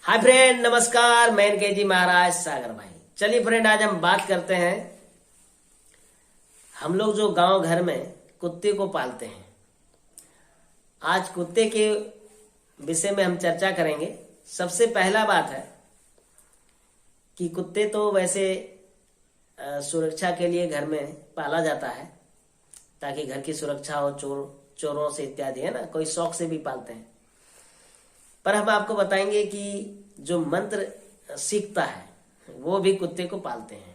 Hi friend, नमस्कार। मैं इनके जी महाराज सागर भाई। चलिए फ्रेंड, आज हम बात करते हैं हम लोग जो गांव घर में कुत्ते को पालते हैं। आज कुत्ते के विषय में हम चर्चा करेंगे। सबसे पहला बात है कि कुत्ते तो वैसे सुरक्षा के लिए घर में पाला जाता है ताकि घर की सुरक्षा हो, चोरों से इत्यादि, है ना। कोई शौक से भी पालते हैं। पर हम आपको बताएंगे कि जो मंत्र सीखता है वो भी कुत्ते को पालते हैं।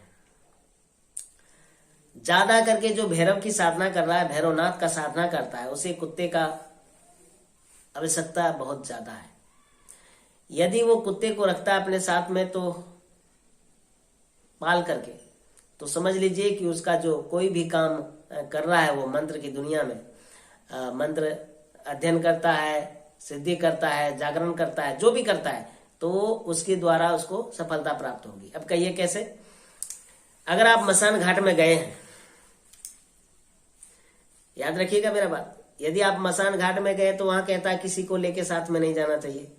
ज्यादा करके जो भैरव की साधना कर रहा है, भैरवनाथ का साधना करता है, उसे कुत्ते का आवश्यकता बहुत ज्यादा है। यदि वो कुत्ते को रखता है अपने साथ में तो पाल करके, तो समझ लीजिए कि उसका जो कोई भी काम कर रहा है वो मंत्र की दुनिया में, मंत्र अध्ययन करता है, सिद्धि करता है, जागरण करता है, जो भी करता है तो उसके द्वारा उसको सफलता प्राप्त होगी। अब कहिए कैसे? अगर आप मसान घाट में गए हैं, याद रखिएगा मेरा बात, यदि आप मसान घाट में गए तो वहां कहता है किसी को लेके साथ में नहीं जाना चाहिए,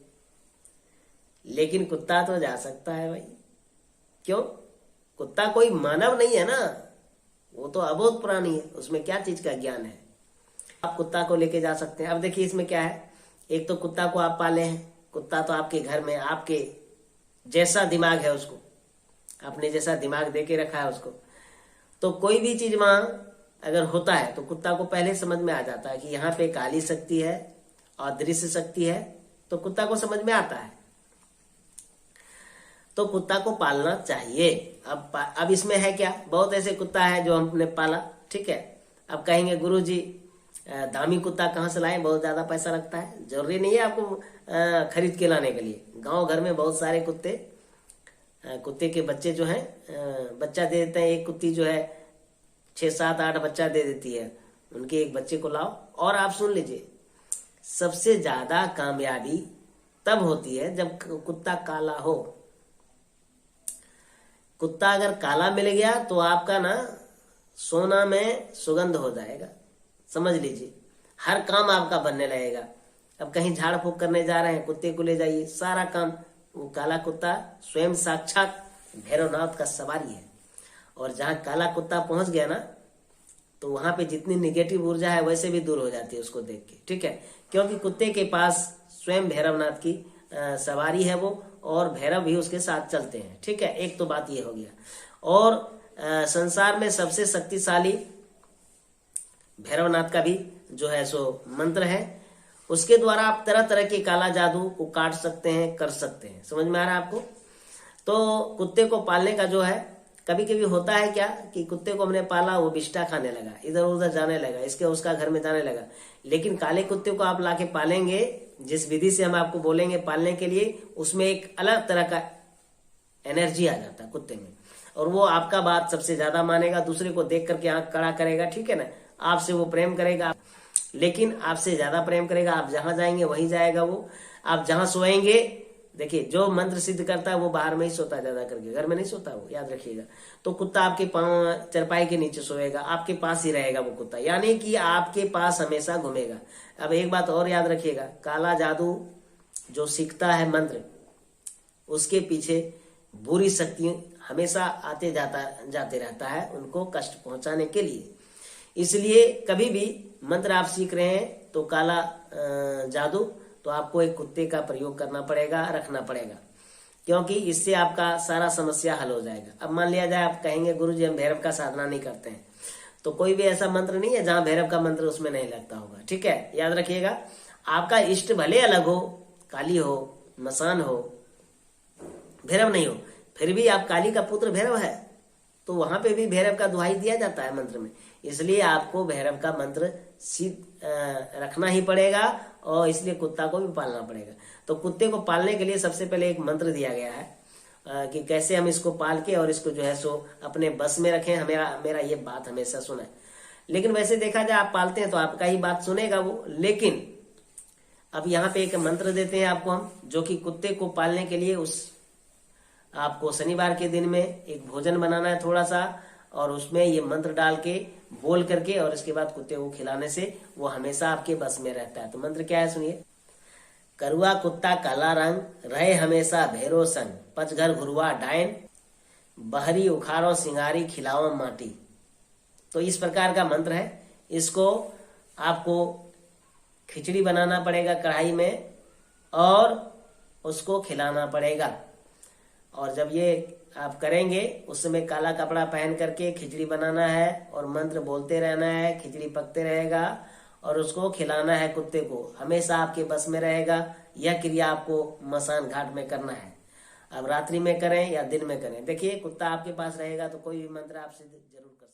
लेकिन कुत्ता तो जा सकता है भाई। क्यों? कुत्ता कोई मानव नहीं है ना, वो तो अबोध प्राणी है, उसमें क्या चीज का ज्ञान है। आप कुत्ता को लेके जा सकते हैं। अब देखिए इसमें क्या है, एक तो कुत्ता को आप पाले हैं, कुत्ता तो आपके घर में आपके जैसा दिमाग है, उसको अपने जैसा दिमाग दे के रखा है उसको। तो कोई भी चीज वहां अगर होता है तो कुत्ता को पहले समझ में आ जाता है कि यहाँ पे काली शक्ति है, अदृश्य शक्ति है, तो कुत्ता को समझ में आता है। तो कुत्ता को पालना चाहिए। अब इसमें है क्या, बहुत ऐसे कुत्ता है जो हमने पाला, ठीक है। अब कहेंगे गुरुजी दामी कुत्ता कहाँ से लाए, बहुत ज्यादा पैसा लगता है। जरूरी नहीं है आपको खरीद के लाने के लिए। गांव घर में बहुत सारे कुत्ते के बच्चे जो हैं बच्चा दे देते हैं। एक कुत्ती जो है 6, 7, 8 बच्चा दे देती है। उनके एक बच्चे को लाओ। और आप सुन लीजिए, सबसे ज्यादा कामयाबी तब होती है जब कुत्ता काला हो। कुत्ता अगर काला मिल गया तो आपका ना सोना में सुगंध हो जाएगा, समझ लीजिए। हर काम आपका बनने लगेगा। अब कहीं झाड़ फूक करने जा रहे हैं, कुत्ते को ले जाइए, सारा काम। वो काला कुत्ता स्वयं साक्षात भैरवनाथ का सवारी है। और जहां काला कुत्ता पहुंच गया ना, तो वहां पे जितनी निगेटिव ऊर्जा है वैसे भी दूर हो जाती है उसको देख के, ठीक है। क्योंकि कुत्ते के पास स्वयं भैरवनाथ की सवारी है वो, और भैरव भी उसके साथ चलते हैं, ठीक है। एक तो बात ये हो गया। और संसार में सबसे शक्तिशाली भैरवनाथ का भी जो है सो मंत्र है। उसके द्वारा आप तरह तरह के काला जादू को काट सकते हैं, कर सकते हैं। समझ में आ रहा है आपको? तो कुत्ते को पालने का जो है, कभी कभी होता है क्या कि कुत्ते को हमने पाला, वो बिष्टा खाने लगा, इधर उधर जाने लगा, इसके उसका घर में जाने लगा। लेकिन काले कुत्ते को आप लाके पालेंगे, जिस विधि से हम आपको बोलेंगे पालने के लिए, उसमें एक अलग तरह का एनर्जी आ जाता है कुत्ते में, और वो आपका बात सबसे ज्यादा मानेगा, दूसरे को देख करके आंख खड़ा करेगा, ठीक है ना। आपसे वो प्रेम करेगा, लेकिन आपसे ज्यादा प्रेम करेगा। आप जहां जाएंगे वहीं जाएगा वो। आप जहां सोएंगे, देखिए जो मंत्र सिद्ध करता है वो बाहर में ही सोता है, ज्यादा करके घर में नहीं सोता वो, याद रखिएगा। तो कुत्ता आपके पांव चरपाई के नीचे सोएगा, आपके पास ही रहेगा वो कुत्ता, यानी कि आपके पास हमेशा घूमेगा। अब एक बात और याद रखिएगा, काला जादू जो सीखता है मंत्र, उसके पीछे बुरी शक्ति हमेशा जाते रहता है उनको कष्ट पहुंचाने के लिए। इसलिए कभी भी मंत्र आप सीख रहे हैं तो काला जादू, तो आपको एक कुत्ते का प्रयोग करना पड़ेगा, रखना पड़ेगा, क्योंकि इससे आपका सारा समस्या हल हो जाएगा। अब मान लिया जाए आप कहेंगे गुरुजी हम भैरव का साधना नहीं करते हैं, तो कोई भी ऐसा मंत्र नहीं है जहां भैरव का मंत्र उसमें नहीं लगता होगा, ठीक है। याद रखिएगा, आपका इष्ट भले अलग हो, काली हो, मसान हो, भैरव नहीं हो, फिर भी आप काली का पुत्र भैरव है, तो वहां पे भी भैरव का दुहाई दिया जाता है मंत्र में। इसलिए आपको भैरव का मंत्र रखना ही पड़ेगा, और इसलिए कुत्ता को भी पालना पड़ेगा। तो कुत्ते को पालने के लिए सबसे पहले एक मंत्र दिया गया है कि कैसे हम इसको पाल के और इसको जो है सो अपने बस में रखें। मेरा ये बात हमेशा सुना है। लेकिन वैसे देखा जाए आप पालते हैं तो आपका ही बात सुनेगा वो। लेकिन अब यहाँ पे एक मंत्र देते हैं आपको हम, जो कि कुत्ते को पालने के लिए आपको शनिवार के दिन में एक भोजन बनाना है थोड़ा सा, और उसमें ये मंत्र डाल के बोल करके, और इसके बाद कुत्ते को खिलाने से वो हमेशा आपके बस में रहता है। तो मंत्र क्या है सुनिए। करुआ कुत्ता काला रंग, रहे हमेशा भैरो संग, पचघर घुरुआ डायन, बहरी उखाड़ो सिंगारी, खिलाओ माटी। तो इस प्रकार का मंत्र है। इसको आपको खिचड़ी बनाना पड़ेगा कढ़ाई में और उसको खिलाना पड़ेगा। और जब ये आप करेंगे उस समय काला कपड़ा पहन करके खिचड़ी बनाना है और मंत्र बोलते रहना है, खिचड़ी पकते रहेगा और उसको खिलाना है कुत्ते को। हमेशा आपके बस में रहेगा। यह क्रिया आपको मसान घाट में करना है। अब रात्रि में करें या दिन में करें, देखिए कुत्ता आपके पास रहेगा तो कोई भी मंत्र आपसे जरूर कर